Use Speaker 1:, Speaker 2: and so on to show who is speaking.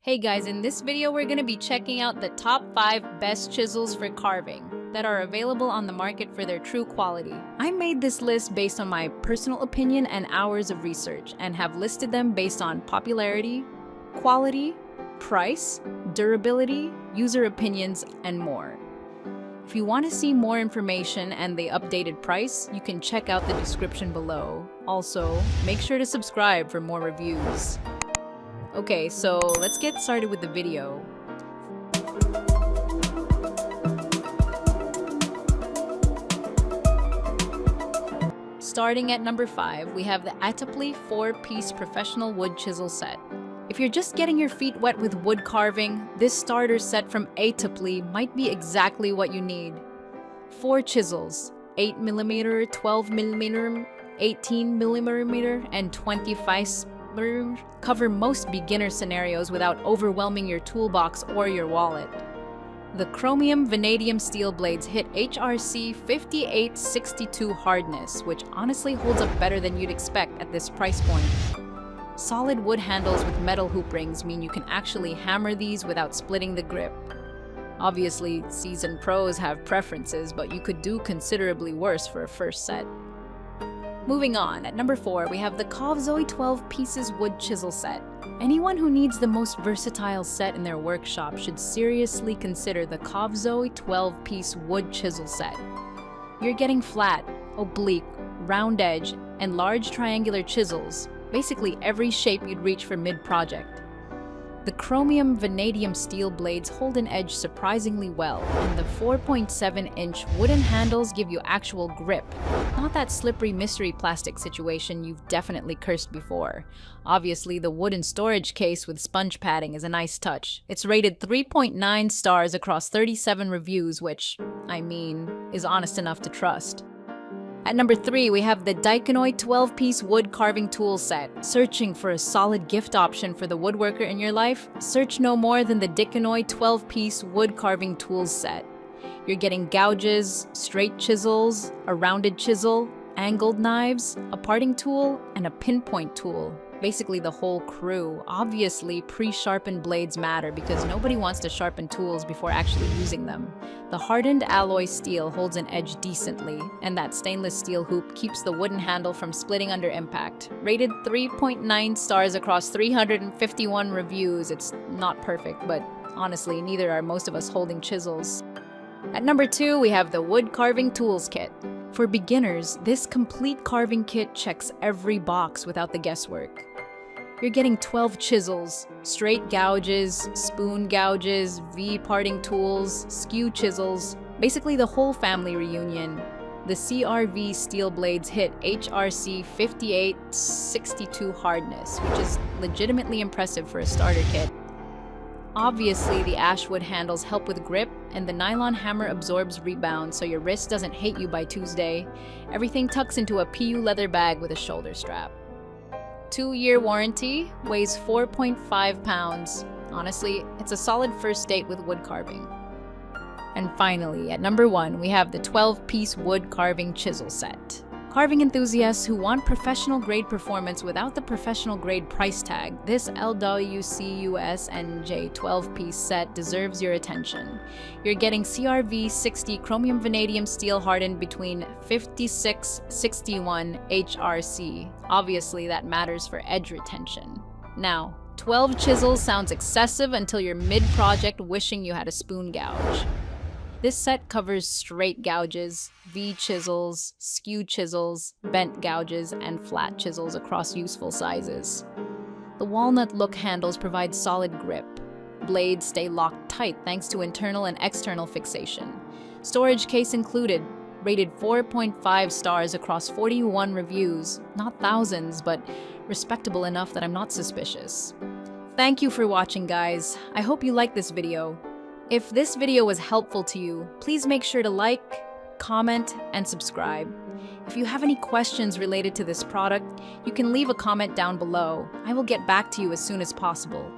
Speaker 1: Hey guys, in this video we're going to be checking out the top 5 best chisels for carving that are available on the market for their true quality. I made this list based on my personal opinion and hours of research and have listed them based on popularity, quality, price, durability, user opinions, and more. If you want to see more information and the updated price, you can check out the description below. Also, make sure to subscribe for more reviews. Okay, so let's get started with the video. Starting at number 5, we have the ATOPLEE 4-piece professional wood chisel set. If you're just getting your feet wet with wood carving, this starter set from ATOPLEE might be exactly what you need. 4 chisels, 8mm, 12mm, 18mm, and 25mm, cover most beginner scenarios without overwhelming your toolbox or your wallet. The chromium vanadium steel blades hit HRC 5862 hardness, which honestly holds up better than you'd expect at this price point. Solid wood handles with metal hoop rings mean you can actually hammer these without splitting the grip. Obviously, seasoned pros have preferences, but you could do considerably worse for a first set. Moving on, at number 4, we have the Covzoe 12 pieces wood chisel set. Anyone who needs the most versatile set in their workshop should seriously consider the Covzoe 12-piece wood chisel set. You're getting flat, oblique, round edge, and large triangular chisels, basically every shape you'd reach for mid-project. The chromium vanadium steel blades hold an edge surprisingly well, and the 4.7-inch wooden handles give you actual grip, not that slippery mystery plastic situation you've definitely cursed before. Obviously, the wooden storage case with sponge padding is a nice touch. It's rated 3.9 stars across 37 reviews, which, is honest enough to trust. At number 3, we have the Dicunoy 12-piece wood carving tool set. Searching for a solid gift option for the woodworker in your life? Search no more than the Dicunoy 12-piece wood carving tools set. You're getting gouges, straight chisels, a rounded chisel, angled knives, a parting tool, and a pinpoint tool. Basically the whole crew. Obviously, pre-sharpened blades matter because nobody wants to sharpen tools before actually using them. The hardened alloy steel holds an edge decently, and that stainless steel hoop keeps the wooden handle from splitting under impact. Rated 3.9 stars across 351 reviews. It's not perfect, but honestly, neither are most of us holding chisels. At number 2, we have the wood carving tools kit. For beginners, this complete carving kit checks every box without the guesswork. You're getting 12 chisels, straight gouges, spoon gouges, V-parting tools, skew chisels, basically the whole family reunion. The CRV steel blades hit HRC 5862 hardness, which is legitimately impressive for a starter kit. Obviously, the ashwood handles help with grip, and the nylon hammer absorbs rebound so your wrist doesn't hate you by Tuesday. Everything tucks into a PU leather bag with a shoulder strap. 2-year warranty, weighs 4.5 pounds. Honestly, it's a solid first date with wood carving. And finally, at number 1, we have the 12-piece wood carving chisel set. Carving enthusiasts who want professional-grade performance without the professional-grade price tag, this LWCUSNJ 12-piece set deserves your attention. You're getting CRV 60 chromium vanadium steel hardened between 5661 HRC. Obviously, that matters for edge retention. Now, 12 chisels sounds excessive until you're mid-project wishing you had a spoon gouge. This set covers straight gouges, V-chisels, skew chisels, bent gouges, and flat chisels across useful sizes. The walnut look handles provide solid grip. Blades stay locked tight thanks to internal and external fixation. Storage case included, rated 4.5 stars across 41 reviews. Not thousands, but respectable enough that I'm not suspicious. Thank you for watching, guys. I hope you liked this video. If this video was helpful to you, please make sure to like, comment, and subscribe. If you have any questions related to this product, you can leave a comment down below. I will get back to you as soon as possible.